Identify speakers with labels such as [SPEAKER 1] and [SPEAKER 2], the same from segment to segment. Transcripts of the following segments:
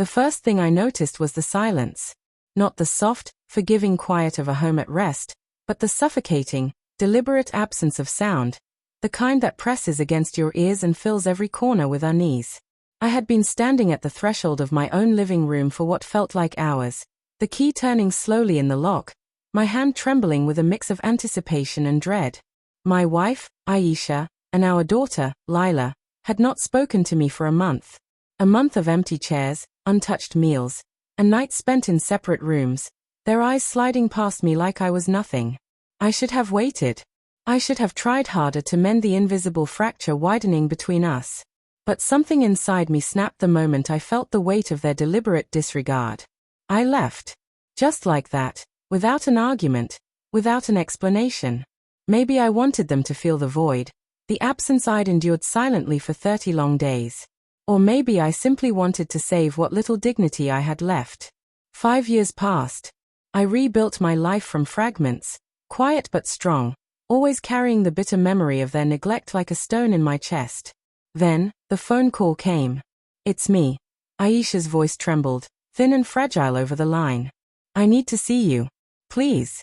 [SPEAKER 1] The first thing I noticed was the silence. Not the soft, forgiving quiet of a home at rest, but the suffocating, deliberate absence of sound, the kind that presses against your ears and fills every corner with unease. I had been standing at the threshold of my own living room for what felt like hours, the key turning slowly in the lock, my hand trembling with a mix of anticipation and dread. My wife, Aisha, and our daughter, Lila, had not spoken to me for a month. A month of empty chairs, untouched meals, and nights spent in separate rooms, their eyes sliding past me like I was nothing. I should have waited. I should have tried harder to mend the invisible fracture widening between us. But something inside me snapped the moment I felt the weight of their deliberate disregard. I left. Just like that, without an argument, without an explanation. Maybe I wanted them to feel the void, the absence I'd endured silently for 30 long days. Or maybe I simply wanted to save what little dignity I had left. 5 years passed. I rebuilt my life from fragments, quiet but strong, always carrying the bitter memory of their neglect like a stone in my chest. Then, the phone call came. "It's me." Aisha's voice trembled, thin and fragile over the line. "I need to see you. Please."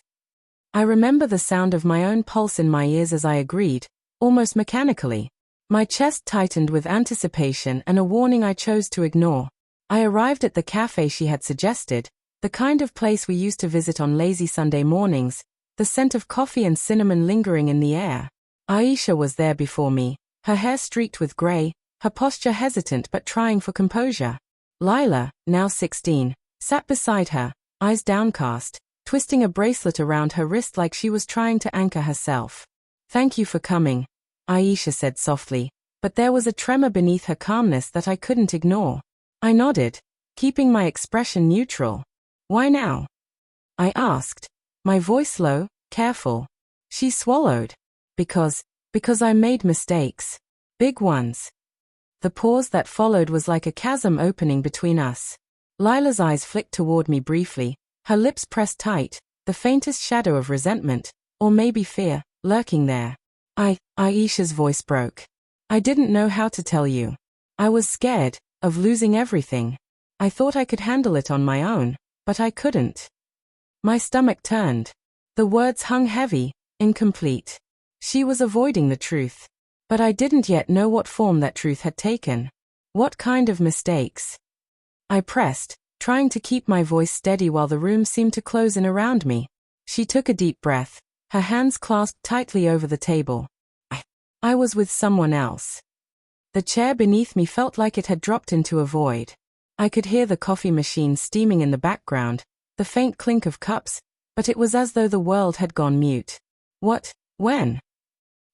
[SPEAKER 1] I remember the sound of my own pulse in my ears as I agreed, almost mechanically. My chest tightened with anticipation and a warning I chose to ignore. I arrived at the cafe she had suggested, the kind of place we used to visit on lazy Sunday mornings, the scent of coffee and cinnamon lingering in the air. Aisha was there before me, her hair streaked with grey, her posture hesitant but trying for composure. Lila, now 16, sat beside her, eyes downcast, twisting a bracelet around her wrist like she was trying to anchor herself. "Thank you for coming," Aisha said softly, but there was a tremor beneath her calmness that I couldn't ignore. I nodded, keeping my expression neutral. "Why now?" I asked, my voice low, careful. She swallowed. Because I made mistakes. Big ones." The pause that followed was like a chasm opening between us. Lila's eyes flicked toward me briefly, her lips pressed tight, the faintest shadow of resentment, or maybe fear, lurking there. Aisha's voice broke. "I didn't know how to tell you. I was scared of losing everything. I thought I could handle it on my own, but I couldn't." My stomach turned. The words hung heavy, incomplete. She was avoiding the truth. But I didn't yet know what form that truth had taken. What kind of mistakes? I pressed, trying to keep my voice steady while the room seemed to close in around me. She took a deep breath, her hands clasped tightly over the table. I was with someone else. The chair beneath me felt like it had dropped into a void. I could hear the coffee machine steaming in the background, the faint clink of cups, but it was as though the world had gone mute. "What? When?"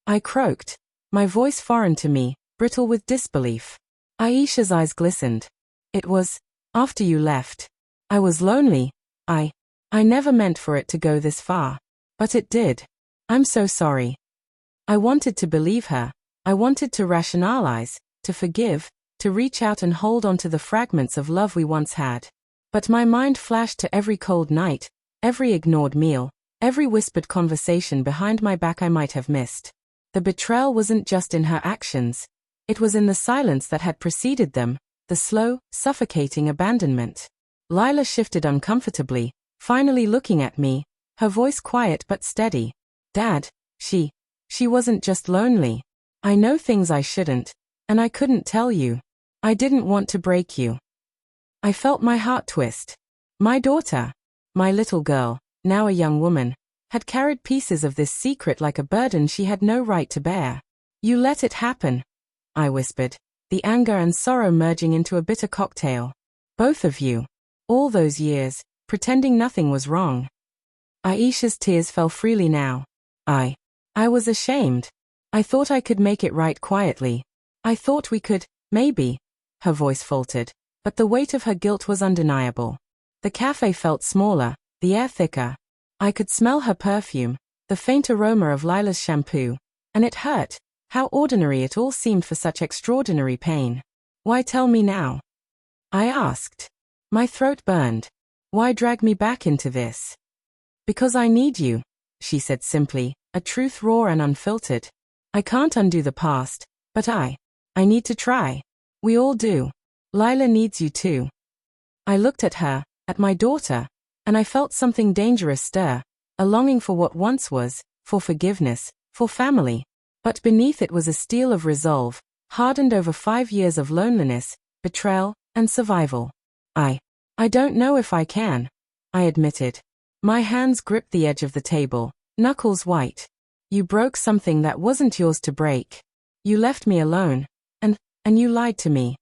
[SPEAKER 1] I croaked, my voice foreign to me, brittle with disbelief. Aisha's eyes glistened. "It was after you left. I was lonely. I never meant for it to go this far. But it did. I'm so sorry." I wanted to believe her. I wanted to rationalize, to forgive, to reach out and hold on to the fragments of love we once had. But my mind flashed to every cold night, every ignored meal, every whispered conversation behind my back I might have missed. The betrayal wasn't just in her actions. It was in the silence that had preceded them, the slow, suffocating abandonment. Lila shifted uncomfortably, finally looking at me, her voice quiet but steady. "Dad, she wasn't just lonely. I know things I shouldn't, and I couldn't tell you. I didn't want to break you." I felt my heart twist. My daughter, my little girl, now a young woman, had carried pieces of this secret like a burden she had no right to bear. "You let it happen," I whispered, the anger and sorrow merging into a bitter cocktail. "Both of you. All those years, pretending nothing was wrong." Aisha's tears fell freely now. I was ashamed. I thought I could make it right quietly. I thought we could, maybe. Her voice faltered, but the weight of her guilt was undeniable. The cafe felt smaller, the air thicker. I could smell her perfume, the faint aroma of Lila's shampoo, and it hurt, how ordinary it all seemed for such extraordinary pain. "Why tell me now?" I asked. My throat burned. "Why drag me back into this?" "Because I need you," she said simply, a truth raw and unfiltered. "I can't undo the past, but I need to try. We all do. Lila needs you too." I looked at her, at my daughter, and I felt something dangerous stir, a longing for what once was, for forgiveness, for family. But beneath it was a steel of resolve, hardened over 5 years of loneliness, betrayal, and survival. I don't know if I can, I admitted. My hands gripped the edge of the table, knuckles white. You broke something that wasn't yours to break. You left me alone, and you lied to me.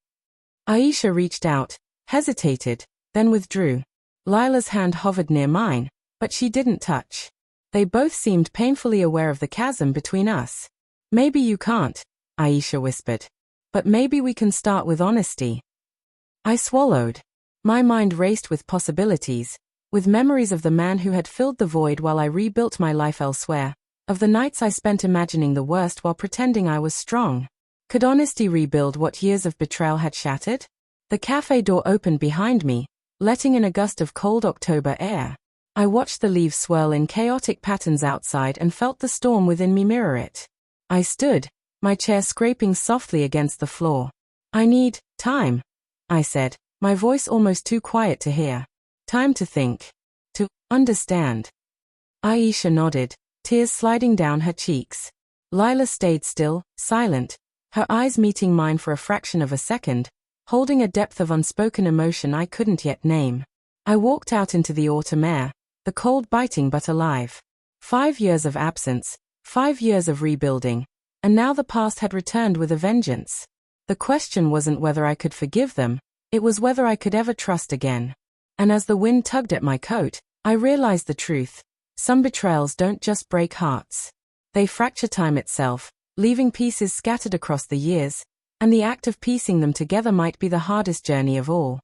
[SPEAKER 1] Aisha reached out, hesitated, then withdrew. Lila's hand hovered near mine, but she didn't touch. They both seemed painfully aware of the chasm between us. Maybe you can't, Aisha whispered. But maybe we can start with honesty. I swallowed. My mind raced with possibilities, with memories of the man who had filled the void while I rebuilt my life elsewhere, of the nights I spent imagining the worst while pretending I was strong. Could honesty rebuild what years of betrayal had shattered? The cafe door opened behind me, letting in a gust of cold October air. I watched the leaves swirl in chaotic patterns outside and felt the storm within me mirror it. I stood, my chair scraping softly against the floor. I need time, I said, my voice almost too quiet to hear. Time to think. To understand. Aisha nodded, tears sliding down her cheeks. Lila stayed still, silent, her eyes meeting mine for a fraction of a second, holding a depth of unspoken emotion I couldn't yet name. I walked out into the autumn air, the cold biting but alive. 5 years of absence, 5 years of rebuilding, and now the past had returned with a vengeance. The question wasn't whether I could forgive them, it was whether I could ever trust again. And as the wind tugged at my coat, I realized the truth. Some betrayals don't just break hearts. They fracture time itself, leaving pieces scattered across the years, and the act of piecing them together might be the hardest journey of all.